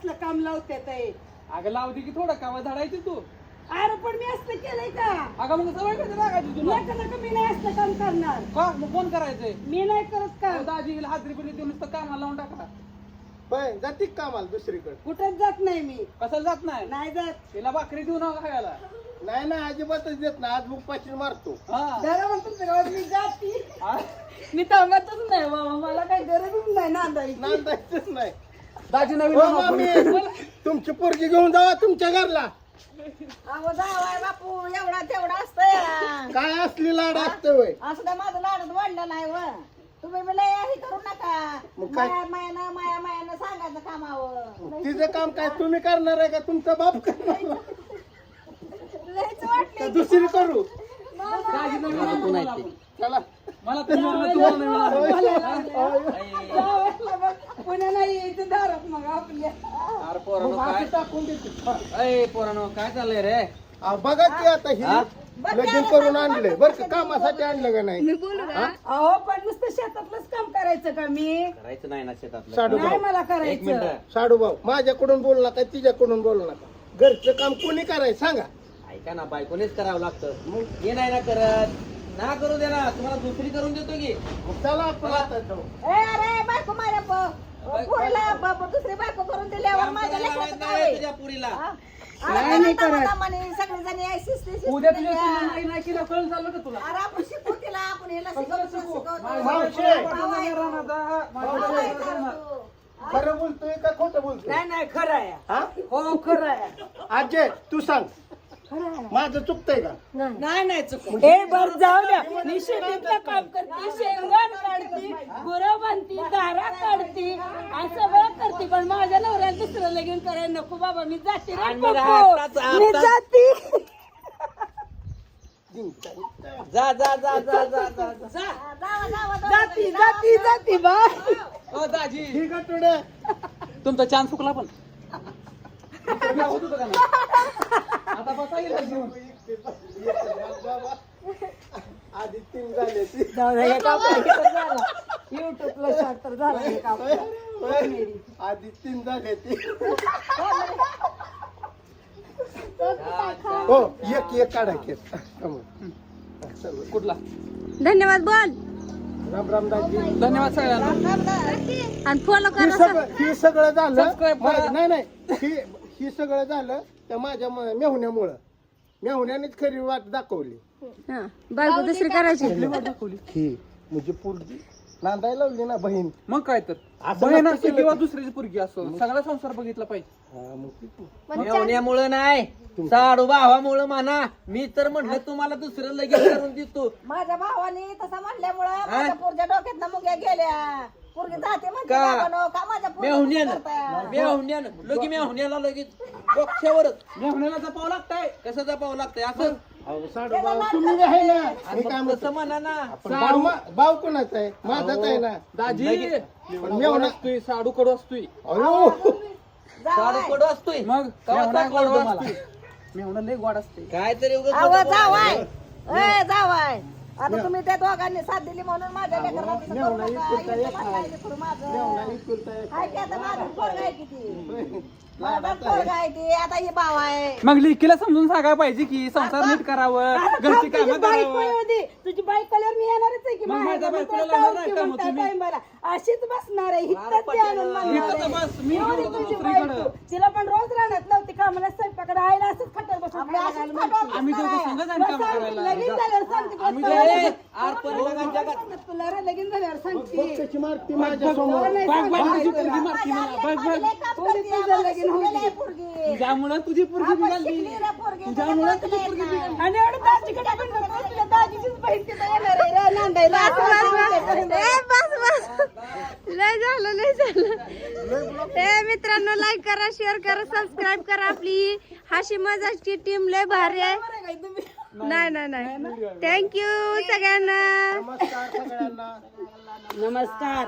असलं काम लावते ते. अगं लावती की थोडं कामा झाडायची तू. अरे पण मी असलं केलंय का? अगं मग सवय कधी लागायची तुला? नका मी नाही असलं काम करणार. का मग कोण करायचंय? मी नाही करत का? दाजीला हातरी पण देऊन नुसतं कामाला लावून टाका. पण जाती कामाला दुसरीकडे? कुठेच जात नाही मी. कसं जात नाही? नाही जात. तिला भाकरी देऊ नका खायला. नाही ना अजिबातच देत ना. आज मुख पाशील मारतो. हा. जरा म्हणतो तुझ्या गावात मी जाती. हा? मी थांबतच नाही बाबा, मला काही गरजच नाही नांदायची. नांदायचंच नाही. दाजी नवीन हो, नाव मामी, आपण. तुमची पोरगी घेऊन जावा तुमच्या घरला. अहो जावाय बापू एवढा तेवढा असतंय. काय असली लाड असतं वय? असं काय माझं लाडत वाढलं नाही व. तुम्ही मला हे करू नका. मग काय? मायानं सांगायचं कामावं. तिचं काम काय तुम्ही करणार आहे का तुमचा बाप करणार? लयच वाटली. का दुसरी करू? दाजी नवीन नाव आपण आपण. चला. मला तुम्ही म्हणलं, तुम्हाला नाही म्हणलं. जावयाला बघ, पुण्याला यायचं दारात मग आपल्या. अरे पोरांनो काय टाकून देते. अय पोरांनो काय चाललंय रे? बघा की आता ही लगीन करून आणले बरं का, कामासाठी आणलं का नाही? अहो पण नुसतं शेतातलंच काम करायचं का मी? करायचं नाही ना शेतातलं. साडू नाही भाऊ, मला एक करायचं. मिनिट साडू भाऊ, माझ्याकडून बोलू नका, तिच्याकडून बोलू नका. घरचं काम कोणी करायचं सांगा. ऐका ना, बायकोनेच करावं लागतं. मग हे नाही ना करत ना, करू दे ना, तुम्हाला दुसरी करून देतो की. मग चला आपण आता जाऊ. अरे बायको माझ्या पोरीला दुसरी बायको करून दिल्यावर माझ्या लेकराचं काय नाही होईल? तुझ्या पुरीला. काय नाही करत. सगळेजण उद्या तुझ्या सुना नाही नाही केलं कळून चाललं का तुला? अरे आपण शिकू तिला, आपण हिला कशाला शिकवतो, शिकवू? शिकवतो. मावशी. भाऊ आहे तो. भाऊ आहे तो. खरं बोलतोय का खोटं बोलतोय? नाही नाही खरं आहे. हा? हो खरं आहे. आजे तू सांग, माझं चुकतंय का? नाही नाही चुकत. हे बर जाऊ द्या. मी शेतीतलं काम करते, शेंगण काढते, गुरं बांधते, दारा काढते आणि सगळं करते. पण माझ्या नवऱ्याला दुसरं लगीन करायला नको बाबा. मी जाते रे आणि पप्पू. मी जाते. जा जा जा जा जा जा जा. जाती जाती जाती बाय. ओ दाजी, ठीक आहे तुडे. तुमचा चान्स चुकला पण. तुला होत होतं का नाही? आता बसा येईल का घेऊन? आधी 3 झाले ती. जाऊ द्या, एक आपला इथं झाला. युट्यूबला शॉर्ट तर झाला एक आपला. आधी 3 झाले ती. हो एक काढा की. कुठला? धन्यवाद बोल राम राम दाजी. धन्यवाद सगळ्यांना. आणि फॉलो करा. ही सगळं झालं. Subscribe करा. नाही ही सगळं झालं त्या माझ्या मेहुण्यामुळं. मेहुण्यानेच खरी वाट दाखवली. हा, बायको दुसरी करायची. ही म्हणजे पोरगी नांदायला लावली ना बहीण. मग काय तर असं बहीण नसतं असो केलं किंवा तर. दुसरीची पोरगी असो, सगळा संसार बघितला पाहिजे. हा, मग किती? मेवण्यामुळं नाही, साडू भावामुळं म्हणा. मी तर म्हणलं तुम्हाला दुसरं लगेच करून देतो. माझ्या भावाने तसं म्हणल्यामुळं माझ्या पोरच्या डोक्यात मुग्या गेल्या. पोरगी जाते म्हणते का? बाबांनो, का माझ्या पोरीला करताय? मेहुण्याला लगेच डोक्यावरच. मेहुण्याला जपावं लागतंय. कसं जपावं लागतंय असं? अहो, साडू भाऊ तुम्ही आहे ना. हे काय म्हणतो? तसं म्हणा ना. पण भाव कोणाचा आहे? माझाच आहे ना. दाजी पण मेहुणा असतोय, साडू कडू असतोय. अयो साडू कडू असतोय. मग मेहुणा कडू असतोय. मेहुणा लय गोड असते. काहीतरी अहो जावाय, ए जावाय. आता तुम्ही त्या दोघांनी साथ दिली म्हणून माझ्या लेकराला तसं करू नका. इथं बसायला लेकरू माझं. हाय की आता माझं पोरगं आहे किती? माझं पोरगं आहे ती. आता ही भाव आहे. मग लेकीला समजून सांगायला पाहिजे की संसार नीट करावं, घरची कामं करावं. तुझी बाईक कलर मी येणारच आहे की मग माझ्या माझ्या बायकोला म्हणतात, लागणार नाही का की मग म्हणतात तुम्ही? टाइमला. अशीच बसणार आहे हिथंच ती आणून म्हणणार इथं तर आहे. बस, मी एवढी गेलो तुझी दुसरीकडं. बायको. तिला पण रोज राहण्यात नव्हती कामाला, स्वयंपाकडे आईला असंच खटर बसून आपल्या खायला अशीच घालून खटाव आम्ही दोघं संघ जाईन काम बस करायला. लगीन झाल्यावर सांगते आम्ही बस दोघं तुला. आर पर लगांच्या गात. सांगत तुला रे, लगीन झाल्यावर सांगते. बघ कशी मारती माझ्या समोर. नाही बघ, बघ, सांगत तुझी तुला. पोरगी मारती मला. बघ, बघ. लय काम पोरी करते, तुझं आम्हाला लगीन होऊ शिकलेली दे. आहे पोरगी. त्यामुळं तुझी पोरगी आपण बिघडली. शिकली रे पोरगी. तुझ्यामुळं तुझी पोरगी बिघडली. आणि एवढं दाजीकडे पण नको, तुला दाजीचीच बहीण तिथं येणार आहे रे नांदायला. लय झालं लय झालं. ए मित्रांनो, लाईक करा, शेअर करा, सबस्क्राईब करा. आपली हाशी मजाची टीम लय भारी आहे. नाही नाही नाही, थँक्यू सगळ्यांना. नमस्कार सगळ्यांना. नमस्कार.